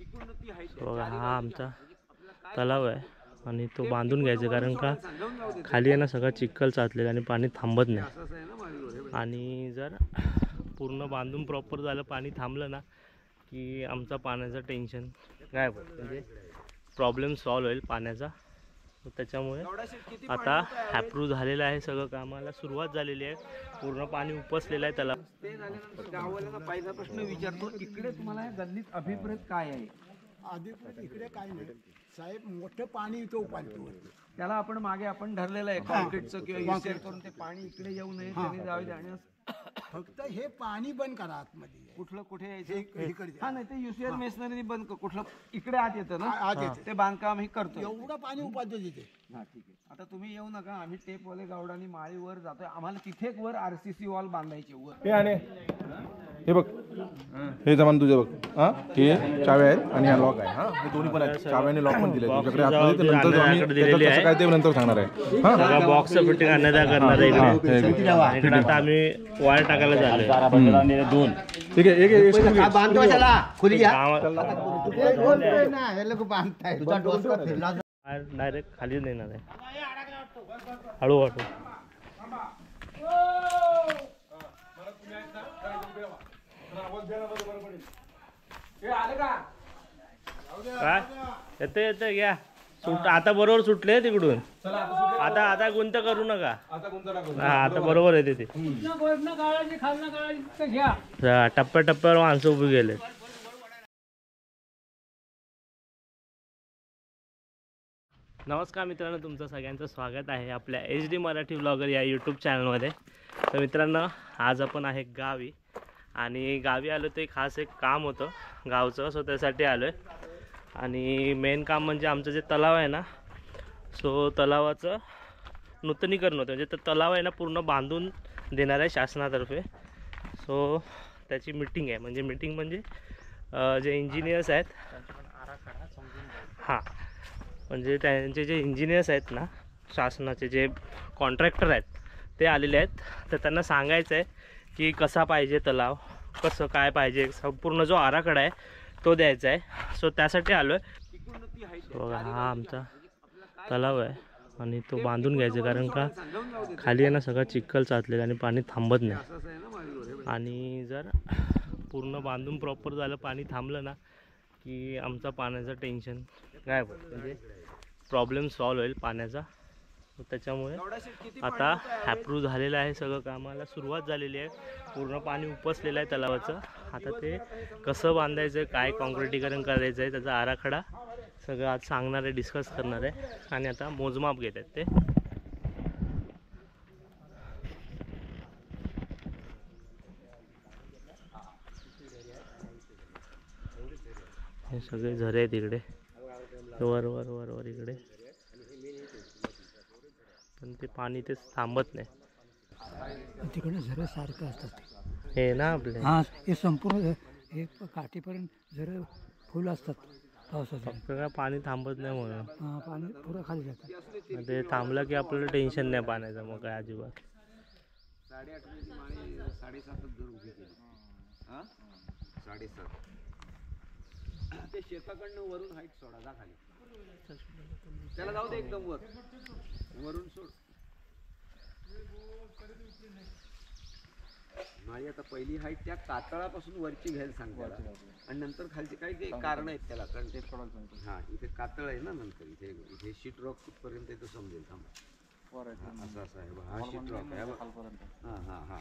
बघा हा आमचा तलाव आहे आणि तो बांधून घ्यायचा, कारण का खाली आहे ना सगळं चिखल साचलेलं आणि पाणी थांबत नाही. आणि जर पूर्ण बांधून प्रॉपर झालं, पाणी थांबलं ना की आमचा पाण्याचं टेन्शन काय म्हणजे प्रॉब्लेम सॉल्व होईल पाण्याचा. त्याच्यामुळे आता अप्रूव्ह झालेलं आहे सगळं, कामाला सुरुवात झालेली आहे, पूर्ण पाणी उपसलेलं आहे त्याला. ते झाल्यानंतर गाववाल्यांना पहिला प्रश्न विचारतो, इकडे तुम्हाला गल्लीत अभिप्रेत काय आहे? अभिप्रेत इकडे काय नाही साहेब, मोठं पाणी इथं उपालतो. त्याला आपण मागे ठरलेलं आहे कॉन्क्रीटचं किंवा इसेट करून ते पाणी इकडे येऊ नये, त्यांनी जावे. आणि फक्त हे पाणी बंद करा आतमध्ये. कुठलं कुठे यायचं? इकडे हा नाही ते युसीआर मेसनरीने बंद कुठलं इकडे आत येतं ना, आत येतं. ते बांधकाम हे करतो. एवढं पाणी उपालतो तिथे. हा ठीक आहे. आता तुम्ही येऊ नका, आम्ही टेपवाले गावडानी माळीवर जातोय. आम्हाला तिथे वर आरसीसी वॉल बांधायची वर. हे आणि हे बघ, हे जमान तुझे बघ. हा हे चाव्या आहेत आणि हा लॉक आहे. हा हे दोन्ही पण आहेत, चाव्याने लॉक पण दिले तुझ्याकडे आतमध्ये. ते नंतर आम्ही कसं काय ते नंतर सांगणार आहे. सगळा बॉक्स फिटिंग अन्यथा करणार आहे इकडे. इकडे आता आम्ही वायर टाकायला झालोय. ठीक आहे. एक डायरेक्ट खाली देणार आहे हळूहळू. काय येते येते घ्या सुट. आता बरोबर सुटले तिकडून. आता गुंत करू नका. हा आता बरोबर येते ते. टप्प्याटप्प्यावर माणसं उभी गेले. नमस्कार मित्रांनो, तुमचं सगळ्यांचं स्वागत आहे आपल्या HD मराठी व्लॉगर या यूट्यूब चॅनलमध्ये. तर मित्रांनो, आज आपण आहे गावी आणि गावी आलो ते खास एक काम होतं गावचं, सो त्यासाठी आलो आहे. आणि मेन काम म्हणजे आमचं जे तलाव आहे ना, सो तलावाचं नूतनीकरण होतं. म्हणजे तर तलाव आहे ना पूर्ण बांधून देणार आहे शासनातर्फे. सो त्याची मीटिंग आहे. म्हणजे जे इंजिनियर्स आहेत, हां म्हणजे त्यांचे जे इंजिनियर्स आहेत ना, शासनाचे जे कॉन्ट्रॅक्टर आहेत ते आलेले आहेत. तर त्यांना सांगायचं आहे की कसा पाहिजे तलाव, कसं काय पाहिजे, संपूर्ण जो आराखडा आहे तो द्यायचा आहे. सो त्यासाठी आलो आहे. हा आमचा तलाव आहे आणि तो बांधून घ्यायचा, कारण का खाली आहे ना सगळं चिखल साचलेलं आणि पाणी थांबत नाही. आणि जर पूर्ण बांधून प्रॉपर झालं, पाणी थांबलं ना की आमचा पाण्याचं टेन्शन काय म्हणजे प्रॉब्लेम सॉल्व होईल पाण्याचा. त्याच्यामुळे आता अप्रूव्ह झालेलं आहे सगळं, कामाला सुरुवात झालेली आहे, पूर्ण पाणी उपसलेलं आहे तलावाचं. आता ते कसं बांधायचं, काय काँक्रिटीकरण करायचं आहे, त्याचा आराखडा सगळं आज सांगणार आहे, डिस्कस करणार आहे. आणि आता मोजमाप घेत आहेत ते. हे सगळे झरे आहेत इकडे, वर वर वर वर इकडे, पण ते पाणी ते थांबत नाही. तिकडे झरे सारखं असतात हे ना आपले. हा, हे संपूर्ण हे काठीपर्यंत झरे फुल असतात पावसाचं. फक्त काय पाणी थांबत नाही म्हणून. हा, पाणी पुरं खाली जातं. ते थांबलं की आपल्याला टेन्शन नाही पाण्याचं, मग काय अजिबात. 8:30 माळी 7:30 जर उभी केली. हां 7:30 ते शेताकडनं वरून हाईट सोडा, जा खाली. त्याला जाऊ दे एकदम वरून सोड. नाही आता पहिली हाईट त्या कातळापासून वरची घ्यायला सांगतो आणि नंतर खालची काही काही कारण आहेत त्याला, कारण ते हां इथे कातळ आहे ना, नंतर इथे शीट रॉक कुठपर्यंत येतो समजेल. थांबा, असं आहे बघा, हा शीट रॉक आहे. हां हां हां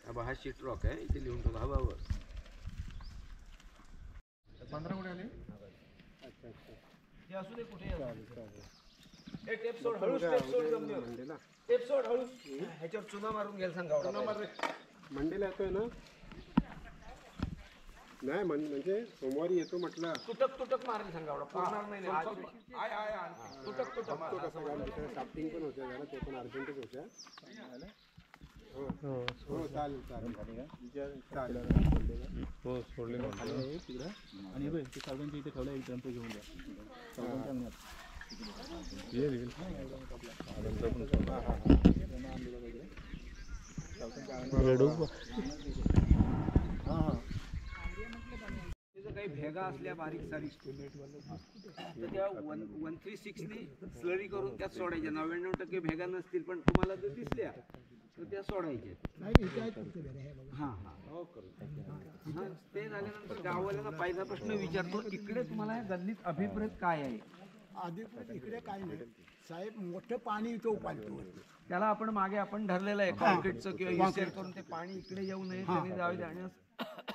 बघा, हा शीट रॉक आहे, इथे लिहून ठेवला. हा बरोबर 15 कुठे आले? अच्छा अच्छा, हे असू दे कुठे. हे टेप सोड, हळू टेप सोड, जमलं टेप सोड हळू. ह्याच्यावर चुना मारून घ्यायला सांगा. चुना मार मंडेला येतोय ना? नाही म्हणजे सोमवारी येतो म्हटलं. तुटक मारायला सांगा. पूर्ण नाही तुटक साफ्टिंग पण होत्या जरा, ते पण अर्जंटच होत्या. हो चालेल चालेल. हो सोडले तिकडं. आणि बघ ते सावधानच्या इथे ठेवलं, एक जंप घेऊन द्या. काही भेगा असल्या बारीक सारीक तर त्या 136नी स्लरी करून त्यात सोडायच्या. 99% भेगा नसतील पण तुम्हाला जर दिसल्या तर त्या सोडायच्या. हां हां हां. ते झाल्यानंतर गाववाल्यांना पहिला प्रश्न विचारतो, इकडे तुम्हाला या गल्लीत अभिप्रेत काय आहे? अधिकृत इकडे काय नाही साहेब, मोठं पाणी इथं उपाडतो. त्याला आपण मागे आपण ठरलेलं आहे कॉन्क्रीटचं किंवा UCR करून ते पाणी इकडे येऊ नये, त्याने जावे जाण्यास.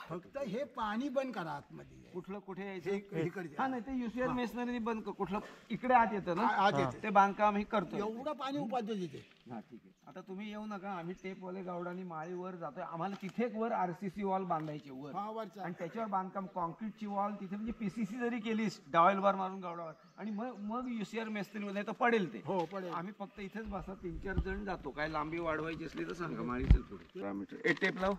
फक्त हे पाणी बंद करा आतमध्ये. कुठलं कुठे यायचं? इकडे हा नाही ते UCR मेसनरी बंद कर. कुठलं इकडे आत येतं ना, आत येतं. ते बांधकाम हे करतो. एवढं पाणी उपाडतो तिथे. हा ठीक आहे. आता तुम्ही येऊ नका, आम्ही टेपवाले गावडानी माळीवर जातोय. आम्हाला तिथे एक वर RCC वॉल बांधायची वर, हा वरचा आणि त्याच्यावर बांधकाम कॉन्क्रीटची वॉल तिथे म्हणजे PCC जरी केलीस डॉयल बार मारून गावडावर, आणि मग UCR मेसनरी मध्ये तर पडेल ते. हो पडेल. आम्ही फक्त इथेच बसा 3-4 जण जातो. काय लांबी वाढवायची असली तर सांगा. माळीचं पुढे 12 मीटर एक टेप लाव.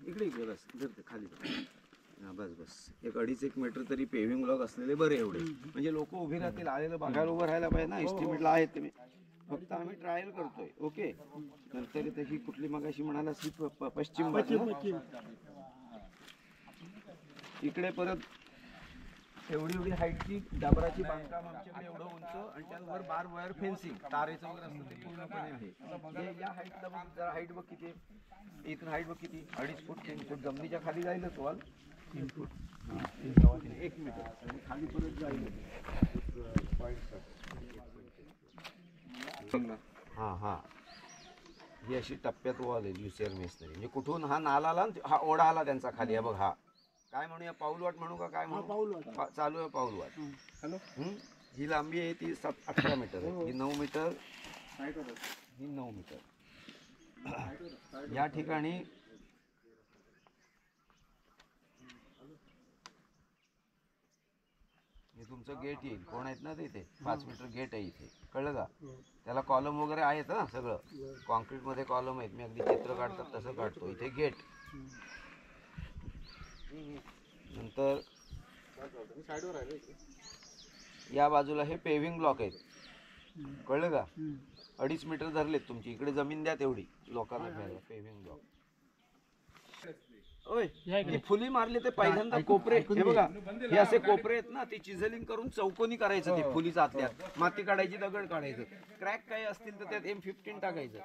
इकडे इकडे बस, जर ते खाली हा बस बस. 1-2.5 मीटर तरी पेव्हिंग ब्लॉक असलेले बरे एवढे, म्हणजे लोक उभे राहतील. आलेलं बघायला उभं राहायला पाहिजे ना. एस्टिमेटला आहेत तुम्ही, फक्त आम्ही ट्रायल करतोय. ओके. नंतर त्याची कुठली मगाशी म्हणाला पश्चिम बाजू इकडे परत एवढी हाईटची डबराची बांधकाम आमच्याकडे एवढं उंच, आणि त्यावर बार वायर फेन्सिंग तारेचं वगैरे असतं ते पूर्णपणे आहे. या हाईटला बघ, जरा हाईट बघ किती आहे. इथून हाईट बघ किती, 2.5 फूट 3 फूट. जमिनीच्या खाली जाईलच वॉल 3 फूट 1 मीटर, आणि खाली परत जाईल. हा हा. ही अशी टप्प्यात वॉल आहे UCR मेसनरी. म्हणजे कुठून हा नाला आला, हा ओढा आला त्यांचा खाली. आहे बघ, हा काय म्हणूया, पाऊलवाट म्हणू का काय म्हणू? चालू आहे पाऊलवाट. ही लांबी आहे ती 18 मीटर आहे. ही 9 मीटर, ही 9 मीटर. या ठिकाणी हे तुमचं गेट येईल. कोण आहेत ना तिथे 5 मीटर गेट आहे इथे, कळलं का? त्याला कॉलम वगैरे आहेत ना, सगळं कॉन्क्रीट मध्ये कॉलम आहेत. मी अगदी चित्र काढतात तसं काढतो. इथे गेट, नंतर या बाजूला हे पेव्हिंग ब्लॉक आहेत, कळलं का? 2.5 मीटर धरलेत तुमची. इकडे जमीन द्या तेवढी लोकांना घ्यायला. Paving block. ओय, ती फुली मारली ते पहिल्यांदा कोपरे, हे बघा हे असे कोपरे आहेत ना, ते चिझलिंग करून चौकोनी करायचं. ते फुलीच आतल्यात माती काढायची, दगड काढायचं. क्रॅक काही असतील तर त्यात M15 टाकायचं.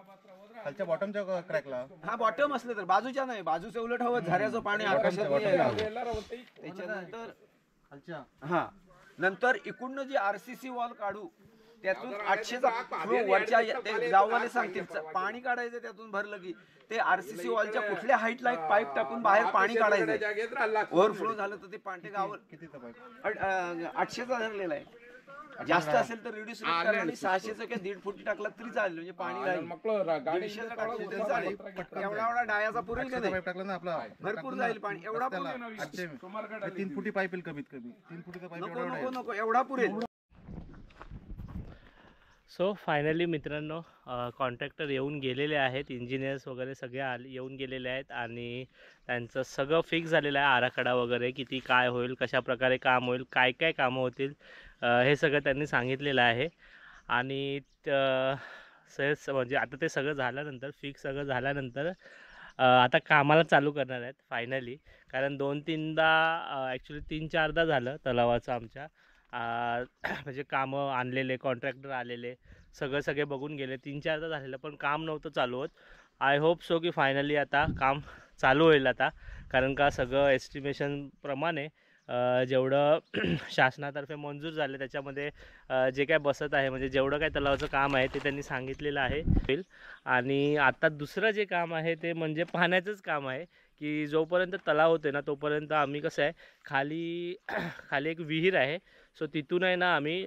खालच्या बॉटमच्या क्रॅकला, हा बॉटम असले तर, बाजूच्या नाही, बाजूचं उलट हवं, झऱ्याचं पाणी आकाशात यायला हवं. त्याच्यानंतर खालच्या हा नंतर इकडनं जी RCC वॉल काढू, त्यातून 800चा फ्लो वरच्या ते गाववाले सांगतील पाणी काढायचं. त्यातून भरलं की ते RCC वॉलच्या कुठल्या हाईटला एक पाईप टाकून बाहेर पाणी काढायचं. ओव्हरफ्लो झालं तर ते पाणी गाव कितीचा पाईप? 800चा धरलेला आहे. जास्त असेल तर रिड्यूस करा, आणि 600चा किंवा 1.5 फूट टाकला तरी चालेल, म्हणजे पाणी जाईल. 150चा टाकलं तरी चालेल. एवढा डायाचा पुरेल का नाही? पाईप टाकला ना आपला, भरपूर जाईल पाणी. एवढा पुरेल. 3 फुटी पाईप येईल कमीत कमी. 3 फुटीचा पाईप नको नको नको, एवढा पुरेल. सो फायनली मित्रांनो, कॉन्ट्रॅक्टर येऊन गेलेले आहेत. इंजिनियर्स वगैरे सगळे येऊन गेलेले आहेत, आणि त्यांचं सगळं फिक्स झालेलं आहे. आराखडा वगैरे किती काय होईल, कशा प्रकारे काम होईल, काय काय कामं होतील, हे सगळं त्यांनी सांगितलेलं आहे. आणि सहज म्हणजे आता ते सगळं झाल्यानंतर, फिक्स सगळं झाल्यानंतर आता कामाला चालू करणार आहेत फायनली. कारण 2-3दा ॲक्च्युली 3-4दा झालं तलावाचं आमच्या. म्हणजे कामं आणलेले, कॉन्ट्रॅक्टर आलेले, सगळे बघून गेले. 3-4दा झालेलं पण काम नव्हतं चालू होत. आय होप सो की फायनली आता काम चालू होईल आता. कारण का सगळं एस्टिमेशनप्रमाणे जेवढं शासनातर्फे मंजूर झाले त्याच्यामध्ये जे काय बसत आहे, म्हणजे जेवढं काय तलावाचं काम आहे ते त्यांनी सांगितलेलं आहे. आणि आता दुसरं जे काम आहे ते म्हणजे पाण्याचंच काम आहे. की जोपर्यंत तलाव होते ना तोपर्यंत आम्ही कसं आहे, खाली एक विहीर आहे. सो तिथून आहे ना आम्ही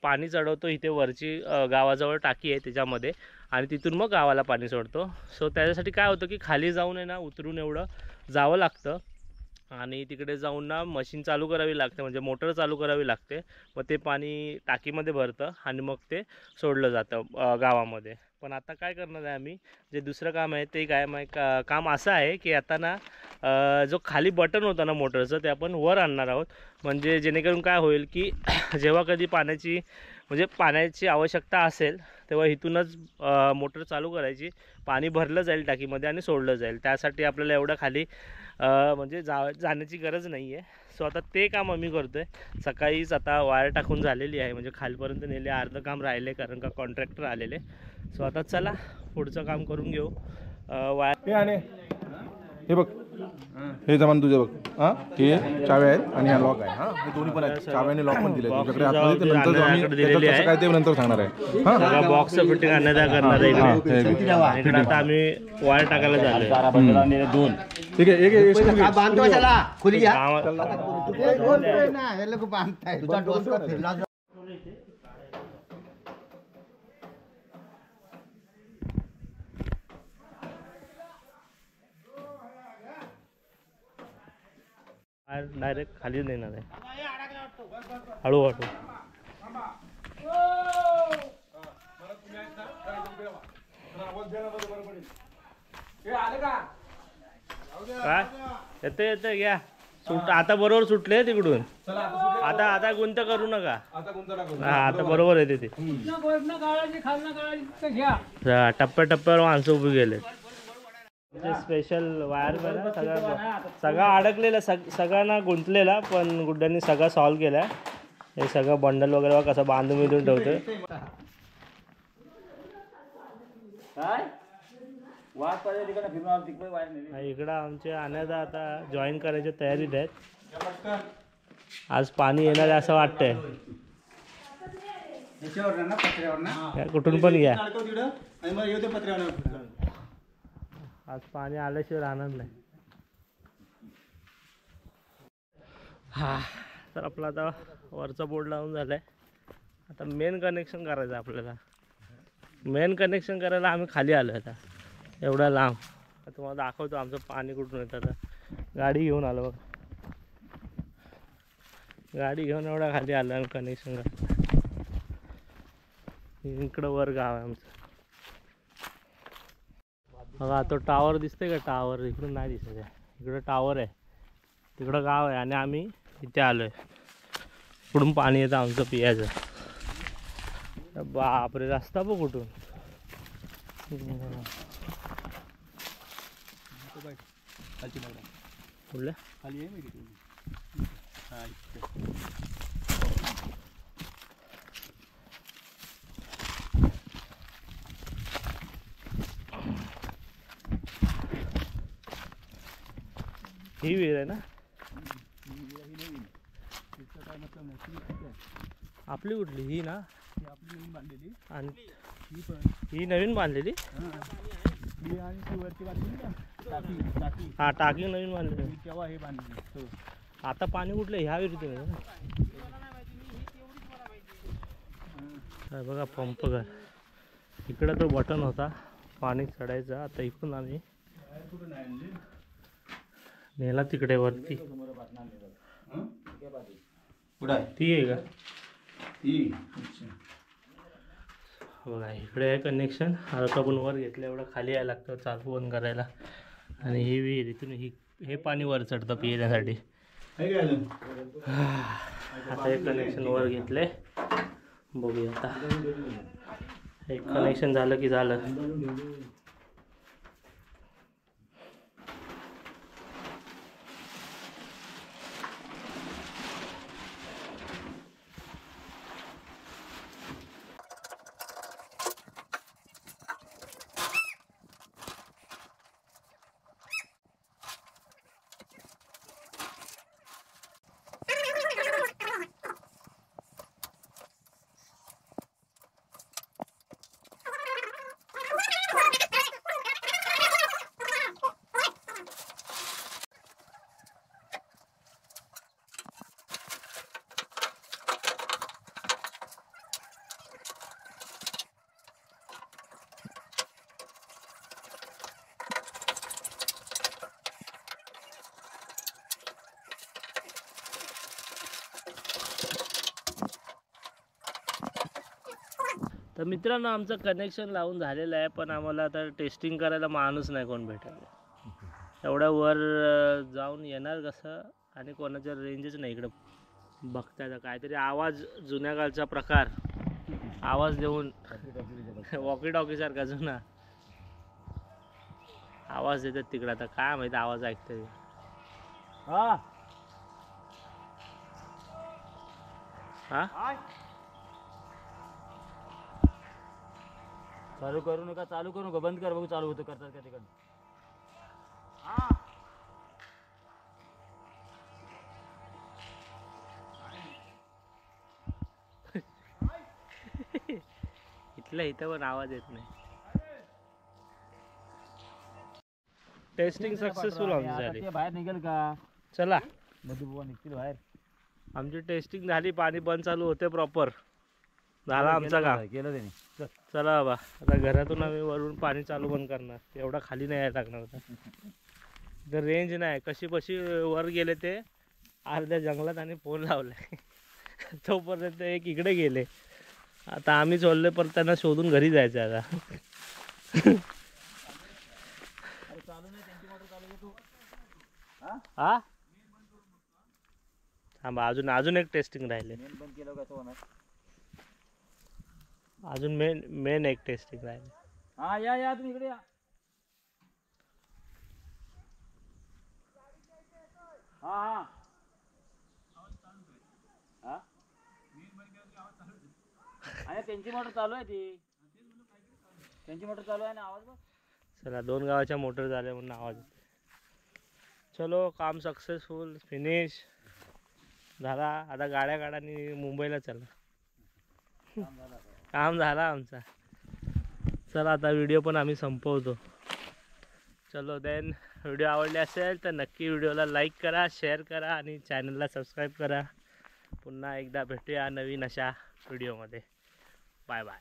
पाणी चढवतो. इथे वरची गावाजवळ टाकी आहे त्याच्यामध्ये, आणि तिथून मग गावाला पाणी सोडतो. सो त्याच्यासाठी काय होतं की खाली जाऊन आहे ना उतरून एवढं जावं लागतं, आणि तिकडे जाऊन ना मशीन चालू करावी लागते, म्हणजे मोटर चालू करावी लागते. मग ते पाणी टाकीमध्ये भरतं आणि मग ते सोडलं जातं गावामध्ये. पण आता काय करणार आहे आम्ही, जे दुसरं काम आहे ते काय काम असं आहे की आता ना जो खाली बटन होता ना मोटरचं ते आपण वर आणणार आहोत. म्हणजे जेणेकरून काय होईल की जेव्हा कधी पाण्याची आवश्यकता असेल तेव्हा इथूनच मोटर चालू करायची, पाणी भरलं जाईल टाकीमध्ये आणि सोडलं जाईल. त्यासाठी आपल्याला एवढं खाली म्हणजे जाण्याची गरज नाही आहे. सो आता ते काम आम्ही करतो आहे. सकाळीच आता वायर टाकून झालेली आहे, म्हणजे खालपर्यंत नेले, अर्धं काम राहिले कारण का कॉन्ट्रॅक्टर आलेले. सो आता चला पुढचं काम करून घेऊ. वायर हे आणि हे बघ, हे जमान तुझे बघ. हां, हे चाव्या आहेत आणि हा लॉक आहे. हां, हे दोन्ही पण आहेत. चाव्याने लॉक पण दिले तुझ्याकडे आतमध्ये, ते नंतर आम्ही दिलेली कसं काय ते नंतर सांगणार आहे. हां, बॉक्स फिटिंग अन्यथा करणार आहे इकडे. इकडे आता आम्ही वायर टाकायला झालो. ठीक आहे. एक डायरेक्ट खाली देणार आहे, हळूहळू. काय येते येते घ्या. आता बरोबर सुटले तिकडून. आता गुंत करू नका. हा, आता बरोबर आहे तिथे. टप्प्याटप्प्यावर माणसं उभी गेले. स्पेशल वायर सगळा अडकलेला, सगळ्यांना गुंतलेला, पण गुड्ड्यांनी सगळा सॉल्व केला. हे सगळं बंडल वगैरे कसं बांधून मिळून ठेवतोय. इकडं आमचे आण्याचा आता जॉईन करायच्या तयारीत आहेत. आज पाणी येणार आहे असं वाटतंय. कुठून पण घ्या, आज पाणी आल्याशिवाय राहणार नाही. हा, तर आपला आता वरचा बोर्ड लावून झालाय. आता मेन कनेक्शन करायचं आपल्याला. मेन कनेक्शन करायला आम्ही खाली आलो आता, एवढा लांब. तुम्हाला दाखवतो आमचं पाणी कुठून येतं. आता गाडी घेऊन आलो बघ, गाडी घेऊन एवढा खाली आलो आम्ही कनेक्शन करायला. इकडं वर गाव आहे आमचं. बघा तो टावर दिसतोय का? टावर इकडून नाही दिसत आहे. इकडं टावर आहे, तिकडं गाव आहे आणि आम्ही इथे आलो आहे. इकडून पाणी येतं आमचं पियाचं. बापरे, रस्ता बघ कुठून. कुठल्या खाली आहे ही विहीर आहे ना आपली? कुठली ही ना? आपली नवीन बांधलेली. आणि ही नवीन बांधलेली. हा, टाकी नवीन बांधलेली. तेव्हा हे बांधलेली. आता पाणी कुठलं ह्या विहिरीतून बघा. पंप घर इकडं तो बटन होता पाणी चढायचा. आता इकडून आम्ही नेला तिकडे वरती. ती आहे का? बघा इकडे आहे कनेक्शन. आता आपण वर घेतलं, एवढं खाली यायला लागतं चालू बंद करायला. आणि ही विहीर इथून हे पाणी वर चढतं पिण्यासाठी. आता हे कनेक्शन वर घेतले, बघूया आता. एक कनेक्शन झालं की झालं. तर मित्रांनो, आमचं कनेक्शन लावून झालेलं आहे, पण आम्हाला आता टेस्टिंग करायला माणूस नाही कोण भेटायला. एवढ्या वर जाऊन येणार कसं, आणि कोणाच्या रेंजच नाही इकडं. बघताय काहीतरी आवाज, जुन्या काळचा प्रकार, आवाज देऊन वॉकी टॉकी सारखा जुना आवाज येतात तिकडे. आता काय माहिती आवाज ऐकतोय. हा हा चालू करू नका, चालू करू नका, बंद कर बघू चालू होतं करतात का तिकडं. इथल्या इथं पण आवाज येत नाही. टेस्टिंग सक्सेसफुल आमची आता झाली. ते बाहेर निघेल का चला मध्ये बुवा निघतील बाहेर. आमची टेस्टिंग झाली. पाणी पण चालू होते प्रॉपर. झाला आमचा काम. केलं त्याने. चला बाबा आता घरातून आम्ही वरून पाणी चालू पण करणार. एवढा खाली नाही यायला लागणार होता. तर रेंज नाही. कशी बशी वर गेले ते अर्ध्या जंगलात आणि फोन लावलाय. तोपर्यंत एक इकडे गेले. आता आम्ही चाललोय पण त्यांना शोधून घरी जायचं आता. हा थांबा अजून एक टेस्टिंग राहिले. बंद केलं का तो होणार. अजून मेन एक टेस्टिंग राहिले. हा या तुम्ही इकडे या. हा हा हा आणि त्यांची मोटर चालू आहे ती. त्यांची मोटर चालू आहे ना. आवाज बघ. चला 2 गावाच्या मोटर झाल्या म्हणून आवाज येते. चलो काम सक्सेसफुल फिनिश झाला. आता गाड्या काढानी मुंबईला चला. काम झाला आमचा. चला आता व्हिडिओ पण आम्ही संपवतो. चलो देन व्हिडिओ आवडले असेल तर नक्की व्हिडिओला लाईक करा, शेअर करा आणि चॅनलला सबस्क्राईब करा. पुन्हा एकदा भेटूया नवीन अशा व्हिडिओमध्ये. Bye bye.